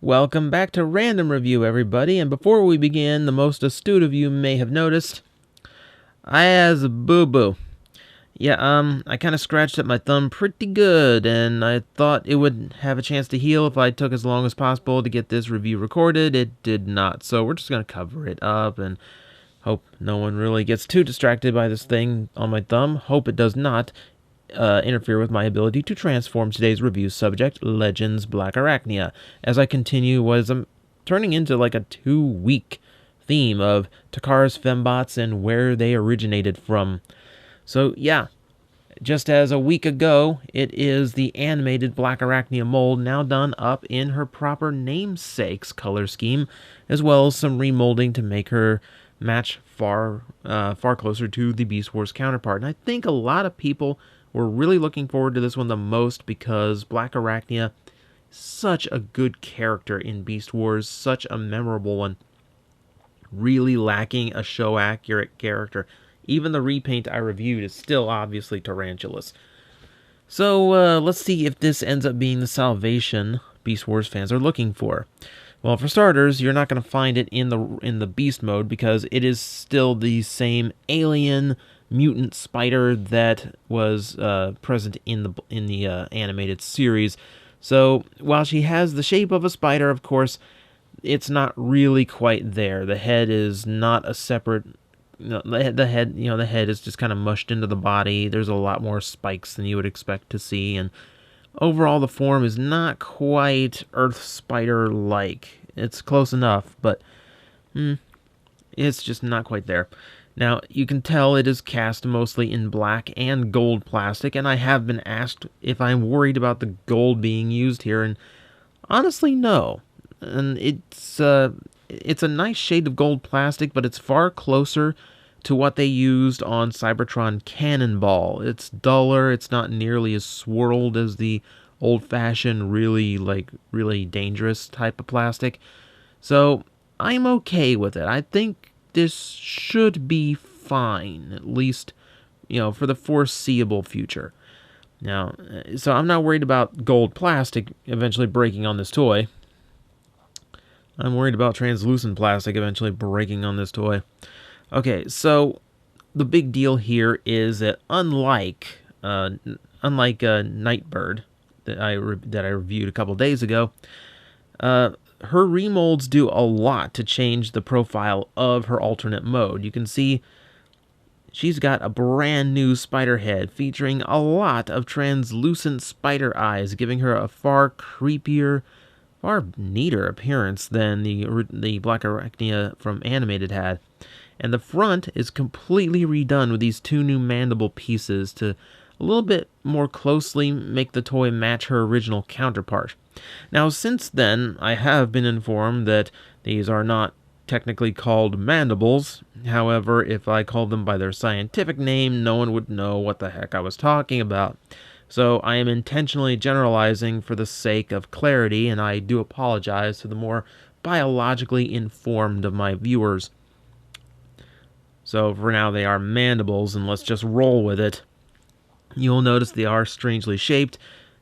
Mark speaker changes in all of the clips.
Speaker 1: Welcome back to Random Review, everybody, and before we begin, the most astute of you may have noticed, I has a boo-boo. Yeah, I kind of scratched at my thumb pretty good, and I thought it would have a chance to heal if I took as long as possible to get this review recorded. It did not, so we're just going to cover it up and hope no one really gets too distracted by this thing on my thumb. Hope it does not interfere with my ability to transform today's review subject, Legends BlackArachnia, as I continue what is turning into like a 2-week theme of Takara's fembots and where they originated from. So yeah, just as a week ago, it is the animated BlackArachnia mold now done up in her proper namesake's color scheme, as well as some remolding to make her match far closer to the Beast Wars counterpart. And I think a lot of people were really looking forward to this one the most because BlackArachnia is such a good character in Beast Wars, such a memorable one, really lacking a show-accurate character. Even the repaint I reviewed is still obviously tarantulas. So let's see if this ends up being the salvation Beast Wars fans are looking for. Well, for starters, you're not going to find it in the beast mode because it is still the same alien mutant spider that was present in the animated series. So while she has the shape of a spider, of course, it's not really quite there. The head is not a separate. The head is just kind of mushed into the body. There's a lot more spikes than you would expect to see, and overall the form is not quite Earth Spider-like. It's close enough, but it's just not quite there. Now, you can tell it is cast mostly in black and gold plastic, and I have been asked if I'm worried about the gold being used here, and honestly, no. And it's a nice shade of gold plastic, but it's far closer to what they used on Cybertron Cannonball. It's duller, it's not nearly as swirled as the old-fashioned, really dangerous type of plastic. So, I'm okay with it. I think this should be fine, at least, for the foreseeable future. Now, so I'm not worried about gold plastic eventually breaking on this toy. I'm worried about translucent plastic eventually breaking on this toy. Okay, so the big deal here is that unlike Nightbird that I reviewed a couple days ago, her remolds do a lot to change the profile of her alternate mode. You can see she's got a brand new spider head featuring a lot of translucent spider eyes, giving her a far creepier, far neater appearance than the BlackArachnia from Animated had. And the front is completely redone with these two new mandible pieces to a little bit more closely make the toy match her original counterpart. Now, since then, I have been informed that these are not technically called mandibles. However, if I called them by their scientific name, no one would know what the heck I was talking about. So I am intentionally generalizing for the sake of clarity, and I do apologize to the more biologically informed of my viewers. So for now, they are mandibles, and let's just roll with it. You'll notice they are strangely shaped.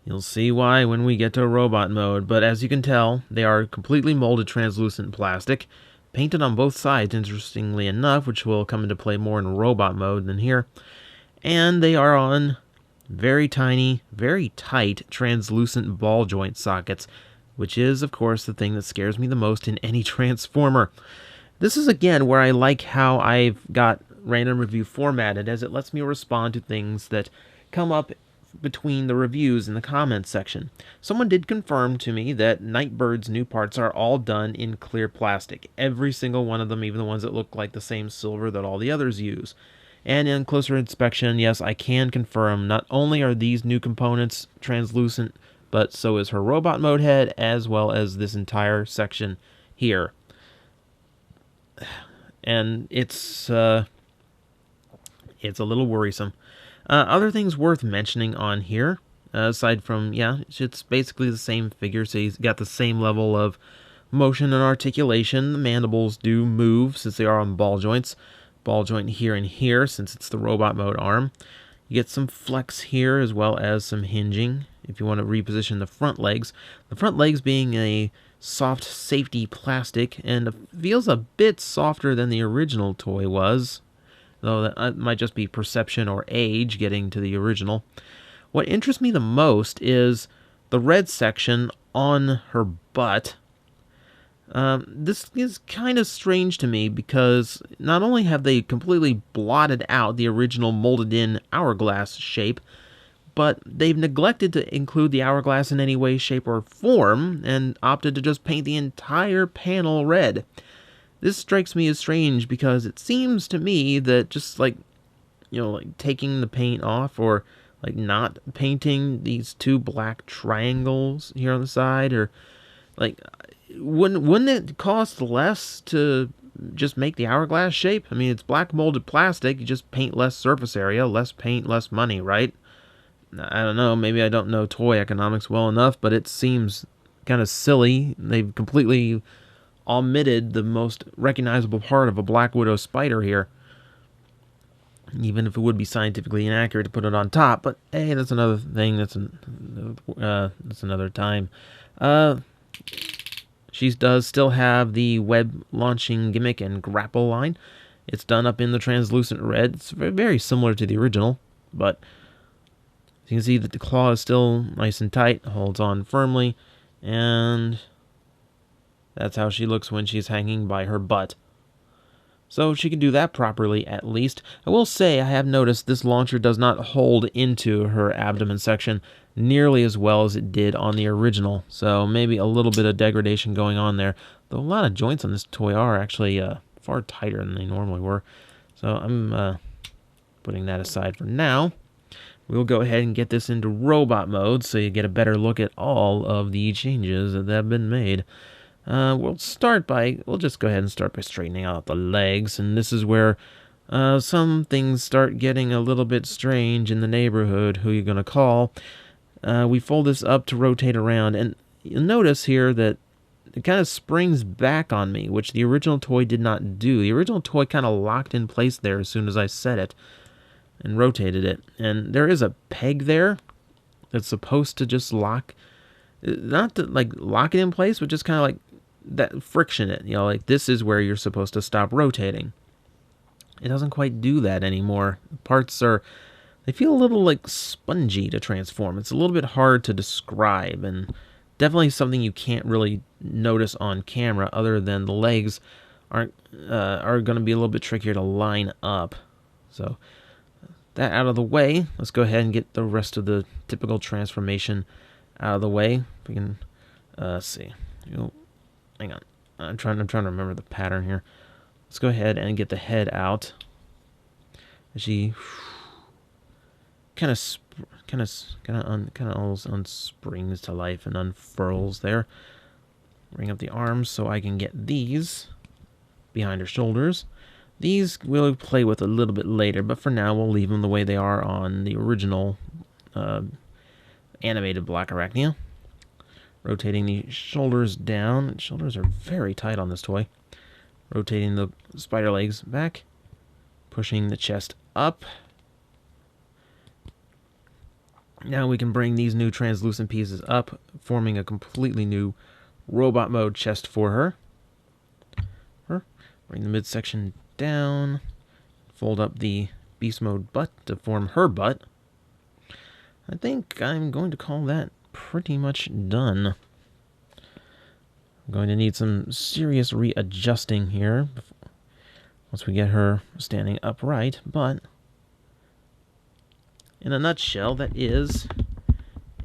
Speaker 1: You'll see why when we get to robot mode, but as you can tell, they are completely molded translucent plastic, painted on both sides, interestingly enough, which will come into play more in robot mode than here. And they are on very tiny, very tight, translucent ball joint sockets, which is, of course, the thing that scares me the most in any Transformer. This is, again, where I like how I've got Random Review formatted, as it lets me respond to things that come up between the reviews in the comments section. Someone did confirm to me that Nightbird's new parts are all done in clear plastic. Every single one of them, even the ones that look like the same silver that all the others use. And in closer inspection, yes, I can confirm not only are these new components translucent, but so is her robot mode head, as well as this entire section here. And it's a little worrisome. Other things worth mentioning on here, aside from, it's basically the same figure, so he's got the same level of motion and articulation. The mandibles do move, since they are on ball joints. Ball joint here and here, since it's the robot mode arm. You get some flex here, as well as some hinging, if you want to reposition the front legs. The front legs being a soft safety plastic, and feels a bit softer than the original toy was, though that might just be perception or age getting to the original. What interests me the most is the red section on her butt. This is kind of strange to me because not only have they completely blotted out the original molded-in hourglass shape, but they've neglected to include the hourglass in any way, shape, or form, and opted to just paint the entire panel red. This strikes me as strange because it seems to me that just like taking the paint off, or like not painting these two black triangles here on the side, or like, wouldn't it cost less to just make the hourglass shape? I mean, it's black molded plastic. You just paint less surface area, less paint, less money, right? I don't know. Maybe I don't know toy economics well enough, but it seems kind of silly. They've completely omitted the most recognizable part of a Black Widow spider here. Even if it would be scientifically inaccurate to put it on top, but hey, that's another thing. That's another time. She does still have the web launching gimmick and grapple line. It's done up in the translucent red. It's very similar to the original, but you can see that the claw is still nice and tight, holds on firmly, and that's how she looks when she's hanging by her butt. So she can do that properly, at least. I will say I have noticed this launcher does not hold into her abdomen section nearly as well as it did on the original. So maybe a little bit of degradation going on there. Though a lot of joints on this toy are actually far tighter than they normally were. So I'm putting that aside for now. We'll go ahead and get this into robot mode so you get a better look at all of the changes that have been made. We'll just go ahead and start by straightening out the legs, and this is where some things start getting a little bit strange in the neighborhood. Who you gonna call? We fold this up to rotate around, and you'll notice here that it kind of springs back on me, which the original toy did not do. The original toy kind of locked in place there as soon as I set it and rotated it, and there is a peg there that's supposed to just lock, not to like lock it in place, but just kind of like that friction it, like this is where you're supposed to stop rotating. It doesn't quite do that anymore. Parts they feel a little like spongy to transform. It's a little bit hard to describe, and definitely something you can't really notice on camera, other than the legs are going to be a little bit trickier to line up. So that out of the way, let's go ahead and get the rest of the typical transformation out of the way. We can see. Hang on. I'm trying to remember the pattern here. Let's go ahead and get the head out. She kind of almost unsprings to life and unfurls there. Bring up the arms so I can get these behind her shoulders. These we'll play with a little bit later, but for now we'll leave them the way they are on the original animated BlackArachnia. Rotating the shoulders down. The shoulders are very tight on this toy. Rotating the spider legs back. Pushing the chest up. Now we can bring these new translucent pieces up, forming a completely new robot mode chest for her. Bring the midsection down. Fold up the beast mode butt to form her butt. I think I'm going to call that pretty much done. I'm going to need some serious readjusting here once we get her standing upright, but in a nutshell, that is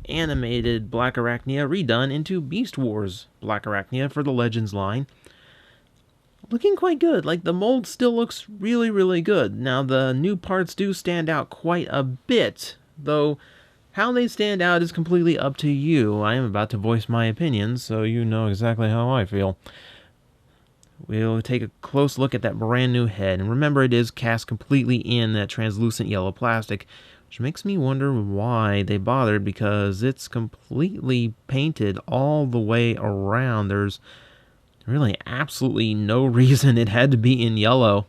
Speaker 1: animated BlackArachnia redone into Beast Wars BlackArachnia for the Legends line. Looking quite good. Like, the mold still looks really, really good. Now, the new parts do stand out quite a bit, though how they stand out is completely up to you. I am about to voice my opinion, so you know exactly how I feel. We'll take a close look at that brand new head, and remember it is cast completely in that translucent yellow plastic, which makes me wonder why they bothered, because it's completely painted all the way around. There's really absolutely no reason it had to be in yellow,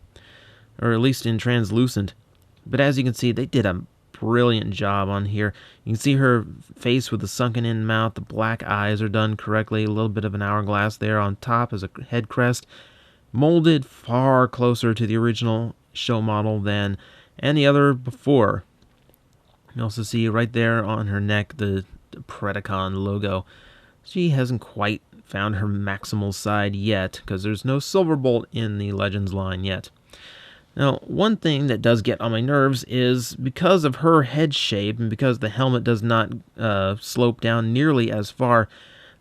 Speaker 1: or at least in translucent. But as you can see, they did a brilliant job on here. You can see her face with the sunken in mouth. The black eyes are done correctly. A little bit of an hourglass there on top as a head crest. Molded far closer to the original show model than any other before. You also see right there on her neck the Predacon logo. She hasn't quite found her maximal side yet, because there's no Silverbolt in the Legends line yet. Now, one thing that does get on my nerves is because of her head shape and because the helmet does not slope down nearly as far,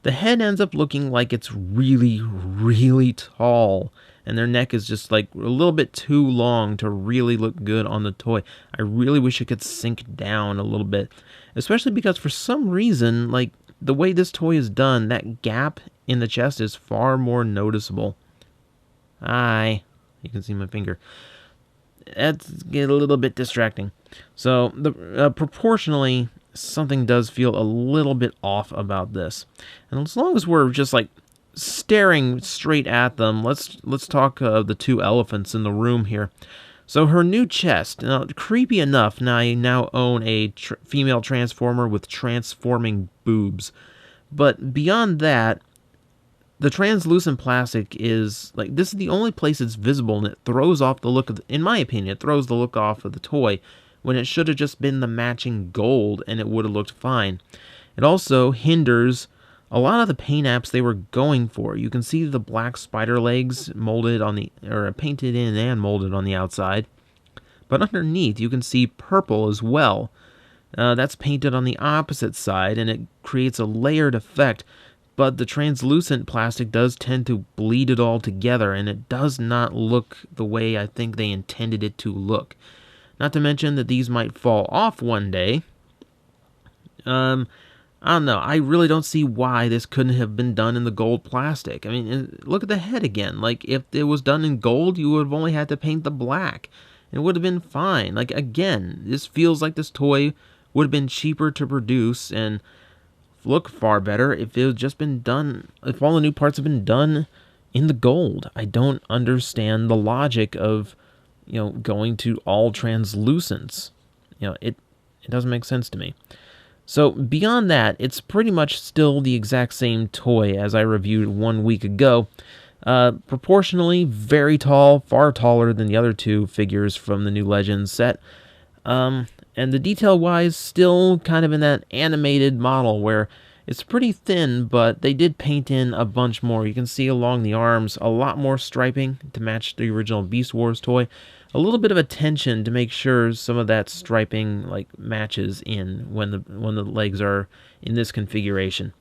Speaker 1: the head ends up looking like it's really, really tall. And their neck is just like a little bit too long to really look good on the toy. I really wish it could sink down a little bit. Especially because for some reason, like the way this toy is done, that gap in the chest is far more noticeable. You can see my finger. That's get a little bit distracting. So proportionally, something does feel a little bit off about this. And as long as we're just like staring straight at them, let's talk of the two elephants in the room here. So her new chest, now creepy enough, now I now own a female transformer with transforming boobs. But beyond that, the translucent plastic is like, this is the only place it's visible, and it throws off the look of in my opinion, it throws the look off of the toy when it should have just been the matching gold and it would have looked fine. It also hinders a lot of the paint apps they were going for. You can see the black spider legs molded on the, or painted in and molded on the outside. But underneath, you can see purple as well. That's painted on the opposite side, and it creates a layered effect. But the translucent plastic does tend to bleed it all together, and it does not look the way I think they intended it to look. Not to mention that these might fall off one day. I don't know. I really don't see why this couldn't have been done in the gold plastic. I mean, look at the head again. Like, if it was done in gold, you would have only had to paint the black. It would have been fine. Like, again, this feels like this toy would have been cheaper to produce and look far better if it had just been done, if all the new parts have been done in the gold. I don't understand the logic of, going to all translucents. It doesn't make sense to me. So beyond that, it's pretty much still the exact same toy as I reviewed 1 week ago. Proportionally very tall, far taller than the other two figures from the new Legends set. And the detail-wise, still kind of in that animated model where it's pretty thin, but they did paint in a bunch more. You can see along the arms a lot more striping to match the original Beast Wars toy. A little bit of attention to make sure some of that striping matches in when the legs are in this configuration.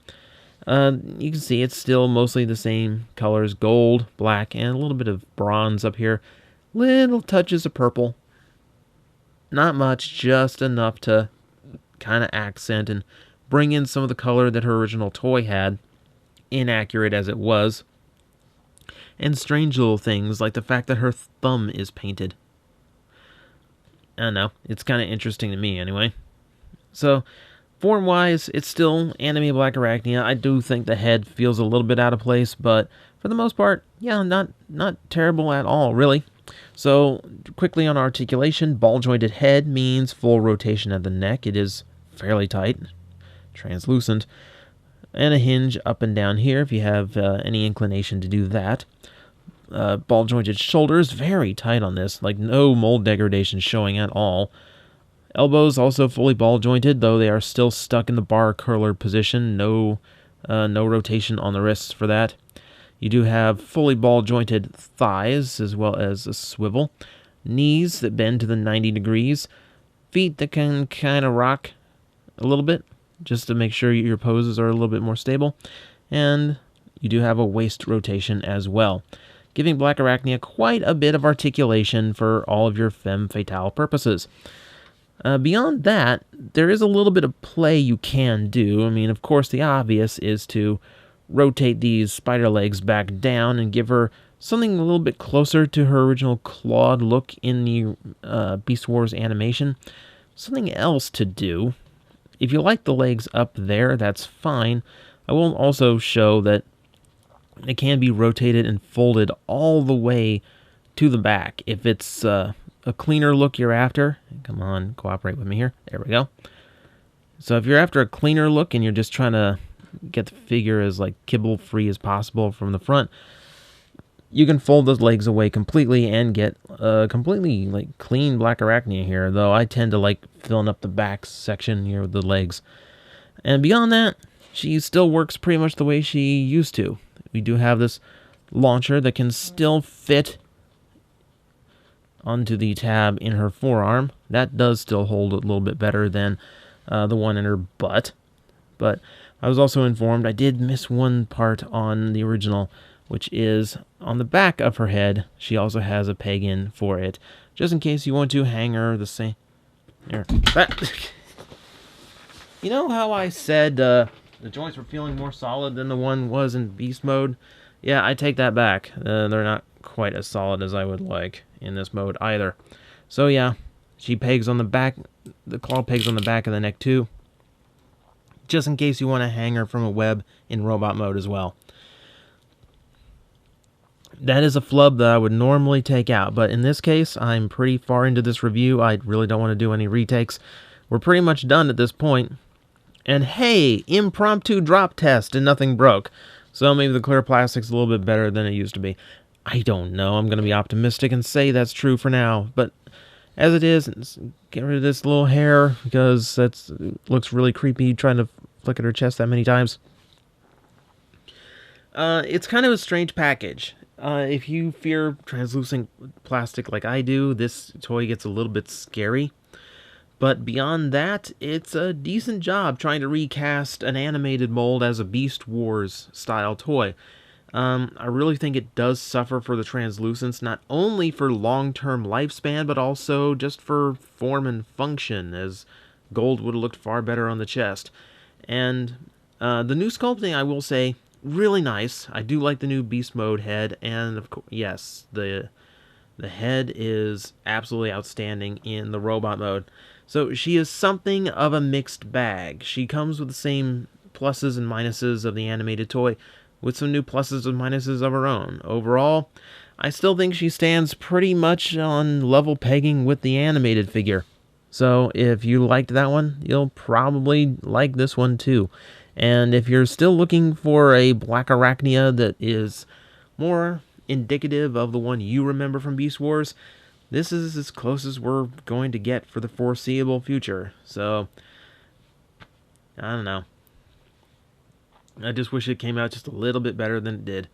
Speaker 1: You can see it's still mostly the same colors: gold, black, and a little bit of bronze up here. Little touches of purple. Not much, just enough to kind of accent and bring in some of the color that her original toy had, inaccurate as it was. And strange little things like the fact that her thumb is painted. I don't know, it's kind of interesting to me anyway. So, form-wise, it's still anime BlackArachnia. I do think the head feels a little bit out of place, but for the most part, yeah, not terrible at all, really. So, quickly on articulation, ball-jointed head means full rotation at the neck. It is fairly tight, translucent, and a hinge up and down here if you have any inclination to do that. Ball-jointed shoulders, very tight on this, like no mold degradation showing at all. Elbows also fully ball-jointed, though they are still stuck in the bar curler position. No rotation on the wrists for that. You do have fully ball-jointed thighs, as well as a swivel. Knees that bend to the 90 degrees. Feet that can kind of rock a little bit, just to make sure your poses are a little bit more stable. And you do have a waist rotation as well, giving BlackArachnia quite a bit of articulation for all of your femme fatale purposes. Beyond that, there is a little bit of play you can do. I mean, of course, the obvious is to rotate these spider legs back down and give her something a little bit closer to her original clawed look in the Beast Wars animation. Something else to do, if you like the legs up there, that's fine. I will also show that it can be rotated and folded all the way to the back if it's a cleaner look you're after, come on, cooperate with me here. There we go. So if you're after a cleaner look and you're just trying to get the figure as like kibble free as possible from the front, you can fold those legs away completely and get a completely like clean BlackArachnia here, though I tend to like filling up the back section here with the legs. And beyond that, she still works pretty much the way she used to. We do have this launcher that can still fit onto the tab in her forearm. That does still hold a little bit better than the one in her butt. But I was also informed I did miss one part on the original, which is on the back of her head. She also has a peg in for it, just in case you want to hang her the same. Here. You know how I said the joints were feeling more solid than the one was in beast mode? Yeah, I take that back. They're not quite as solid as I would like in this mode either. So yeah, she pegs on the back, the claw pegs on the back of the neck too, just in case you want to hang her from a web in robot mode as well. That is a flub that I would normally take out, but in this case, I'm pretty far into this review. I really don't want to do any retakes. We're pretty much done at this point. And hey, impromptu drop test and nothing broke. So maybe the clear plastic's a little bit better than it used to be. I don't know. I'm going to be optimistic and say that's true for now. But as it is, get rid of this little hair because that looks really creepy trying to flick at her chest that many times. It's kind of a strange package. If you fear translucent plastic like I do, this toy gets a little bit scary. But beyond that, it's a decent job trying to recast an animated mold as a Beast Wars style toy. I really think it does suffer for the translucence, not only for long-term lifespan, but also just for form and function, as gold would have looked far better on the chest. And the new sculpting, I will say, really nice. I do like the new Beast Mode head, and of course, yes, the head is absolutely outstanding in the robot mode. So she is something of a mixed bag. She comes with the same pluses and minuses of the animated toy, with some new pluses and minuses of her own. Overall, I still think she stands pretty much on level pegging with the animated figure. So if you liked that one, you'll probably like this one too. And if you're still looking for a BlackArachnia that is more indicative of the one you remember from Beast Wars, this is as close as we're going to get for the foreseeable future. So, I don't know. I just wish it came out just a little bit better than it did.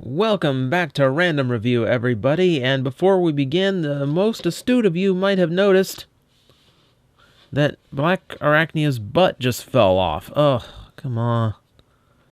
Speaker 1: Welcome back to Random Review, everybody, and before we begin, the most astute of you might have noticed that BlackArachnia's butt just fell off. Oh, come on.